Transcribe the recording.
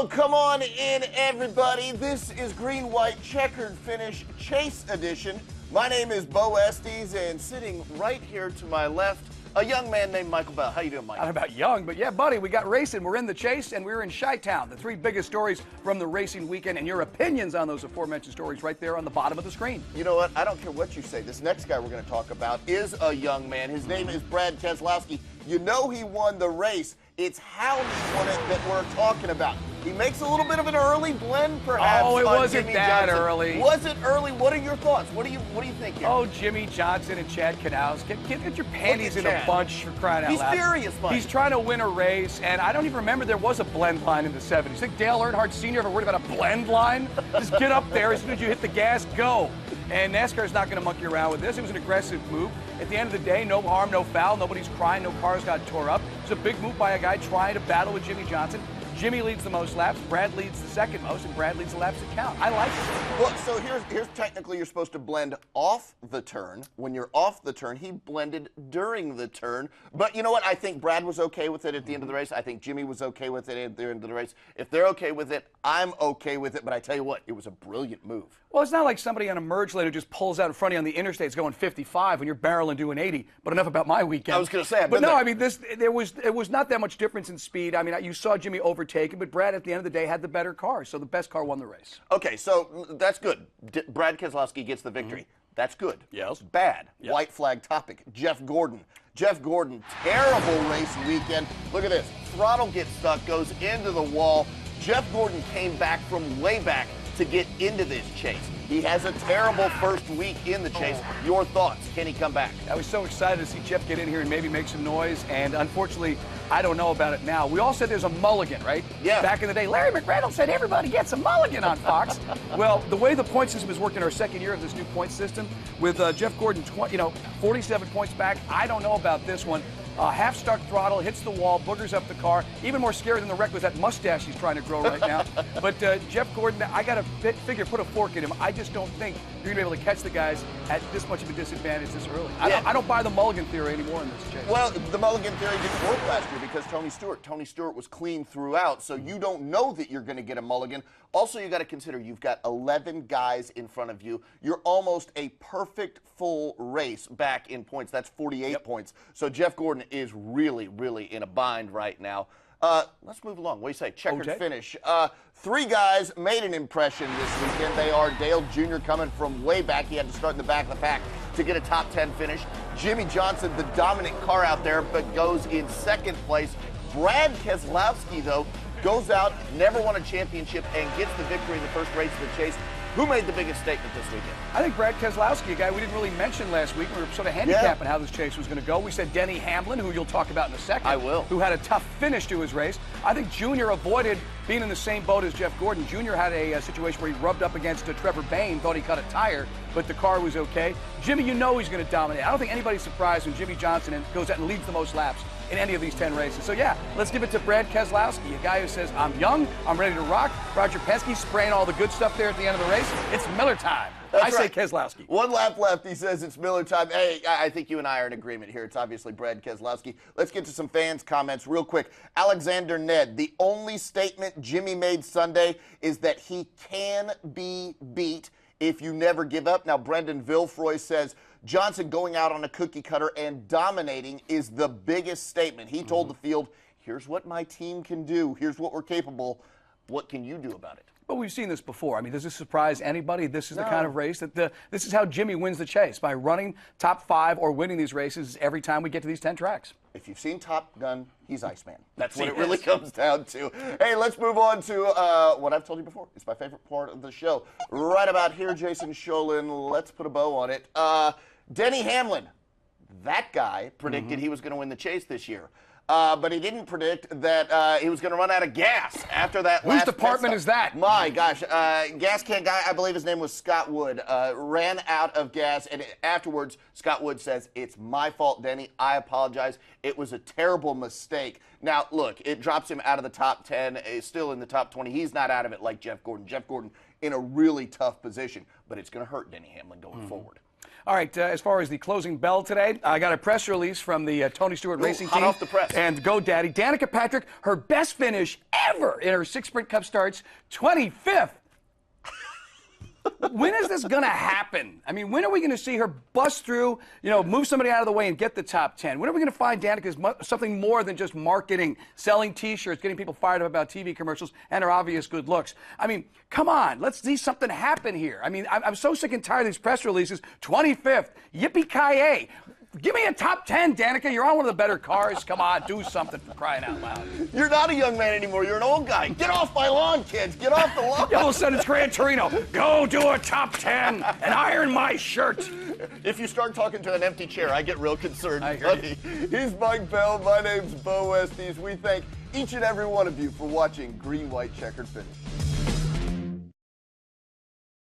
Oh, come on in, everybody. This is Green White Checkered Finish Chase Edition. My name is Bo Estes, and sitting right here to my left, a young man named Michael Bell. How you doing, Mike? Not about young, but yeah, buddy, we got racing. We're in the chase, and we're in Chi-Town. The three biggest stories from the racing weekend, and your opinions on those aforementioned stories right there on the bottom of the screen. You know what? I don't care what you say. This next guy we're going to talk about is a young man. His name is Brad Keselowski. You know he won the race. It's how he won it that we're talking about. He makes a little bit of an early blend, perhaps. Oh, it wasn't Jimmie that Johnson. early. Was it early? What are your thoughts? What do you think here? Oh, Jimmie Johnson and Chad Knaus. Get your panties in a bunch for crying out loud. He's furious, Mike. He's trying to win a race, and I don't even remember there was a blend line in the 70s. You think Dale Earnhardt Sr. ever worried about a blend line? Just get up there as soon as you hit the gas, go. And NASCAR's not going to monkey around with this. It was an aggressive move. At the end of the day, no harm, no foul. Nobody's crying. No cars got tore up. It's a big move by a guy trying to battle with Jimmie Johnson. Jimmie leads the most laps. Brad leads the second most, and Brad leads the laps that count. I like it. Well, so here's technically you're supposed to blend off the turn. When you're off the turn, he blended during the turn. But you know what? I think Brad was okay with it at the end of the race. I think Jimmie was okay with it at the end of the race. If they're okay with it, I'm okay with it. But I tell you what, it was a brilliant move. Well, it's not like somebody on a merge lane who just pulls out in front of you on the interstates going 55 when you're barreling doing 80. But enough about my weekend. I was going to say, but no, I mean, it was not that much difference in speed. I mean, you saw Jimmie overtake him, but Brad at the end of the day had the better car, so the best car won the race. Okay, so that's good. Brad Keselowski gets the victory. That's good. Yes. Bad. Yes. White flag topic. Jeff Gordon. Jeff Gordon, terrible race weekend. Look at this. Throttle gets stuck, goes into the wall. Jeff Gordon came back from way back to get into this chase. He has a terrible first week in the chase. Your thoughts? Can he come back? I was so excited to see Jeff get in here and maybe make some noise, and unfortunately, I don't know about it now. We all said there's a mulligan, right? Yeah. Back in the day, Larry McReynolds said everybody gets a mulligan on Fox. Well, the way the point system is working our second year of this new point system, with Jeff Gordon, 47 points back, I don't know about this one. Half stuck throttle, hits the wall, boogers up the car. Even more scary than the wreck was that mustache he's trying to grow right now. But Jeff Gordon, I got to figure, put a fork in him. I just don't think you're going to be able to catch the guys at this much of a disadvantage this early. Yeah. I don't buy the mulligan theory anymore in this chase. Well, the mulligan theory didn't work last year because Tony Stewart was clean throughout, so you don't know that you're going to get a mulligan. Also, you got to consider you've got 11 guys in front of you. You're almost a perfect full race back in points. That's 48 points. So Jeff Gordon is really, really in a bind right now. Let's move along. What do you say? Checkered finish. Three guys made an impression this weekend. They are Dale Jr. coming from way back. He had to start in the back of the pack to get a top 10 finish. Jimmie Johnson, the dominant car out there, but goes in second place. Brad Keselowski, though, goes out, never won a championship, and gets the victory in the first race of the chase. Who made the biggest statement this weekend? I think Brad Keselowski, a guy we didn't really mention last week. We were sort of handicapping how this chase was going to go. We said Denny Hamlin, who you'll talk about in a second. I will. Who had a tough finish to his race. I think Junior avoided being in the same boat as Jeff Gordon. Junior had a situation where he rubbed up against Trevor Bayne, thought he cut a tire, but the car was okay. Jimmie, you know he's going to dominate. I don't think anybody's surprised when Jimmie Johnson goes out and leads the most laps in any of these 10 races. So yeah, let's give it to Brad Keselowski, a guy who says, I'm young, I'm ready to rock. Roger Penske spraying all the good stuff there at the end of the race. It's Miller time. I say Keselowski. One lap left. He says it's Miller time. Hey, I think you and I are in agreement here. It's obviously Brad Keselowski. Let's get to some fans' comments real quick. Alexander Ned, the only statement Jimmie made Sunday is that he can be beat if you never give up. Now, Brendan Villefroy says Johnson going out on a cookie cutter and dominating is the biggest statement. He told the field, here's what my team can do. Here's what we're capable. What can you do about it? But we've seen this before. I mean, does this surprise anybody? This is the kind of race that this is how Jimmie wins the chase, by running top 5 or winning these races every time we get to these 10 tracks. If you've seen Top Gun, he's Iceman. That's what it really comes down to. Hey, let's move on to what I've told you before. It's my favorite part of the show. Right about here, Jason Sholin. Let's put a bow on it. Denny Hamlin, that guy predicted he was going to win the chase this year. But he didn't predict that he was going to run out of gas after that last Whose department is that? My gosh. Gas can guy, I believe his name was Scott Wood, ran out of gas. And afterwards, Scott Wood says, it's my fault, Denny. I apologize. It was a terrible mistake. Now, look, it drops him out of the top 10. He's still in the top 20. He's not out of it like Jeff Gordon. Jeff Gordon in a really tough position. But it's going to hurt Denny Hamlin going forward. All right, as far as the closing bell today, I got a press release from the Tony Stewart Racing Team. Hot off the press. And GoDaddy. Danica Patrick, her best finish ever in her 6 Sprint Cup starts. 25th. When is this going to happen? I mean, when are we going to see her bust through, move somebody out of the way and get the top 10? When are we going to find Danica's something more than just marketing, selling T-shirts, getting people fired up about TV commercials, and her obvious good looks? I mean, come on. Let's see something happen here. I mean, I'm so sick and tired of these press releases. 25th. Yippee-ki-yay. Give me a top 10, Danica. You're on one of the better cars. Come on, do something for crying out loud. You're not a young man anymore. You're an old guy. Get off my lawn, kids. Get off the lawn. Yeah, all of a sudden it's Gran Torino. Go do a top 10 and iron my shirt. If you start talking to an empty chair, I get real concerned, I hear buddy. He's Mike Bell. My name's Bo Estes. We thank each and every one of you for watching Green, White, Checkered Finish.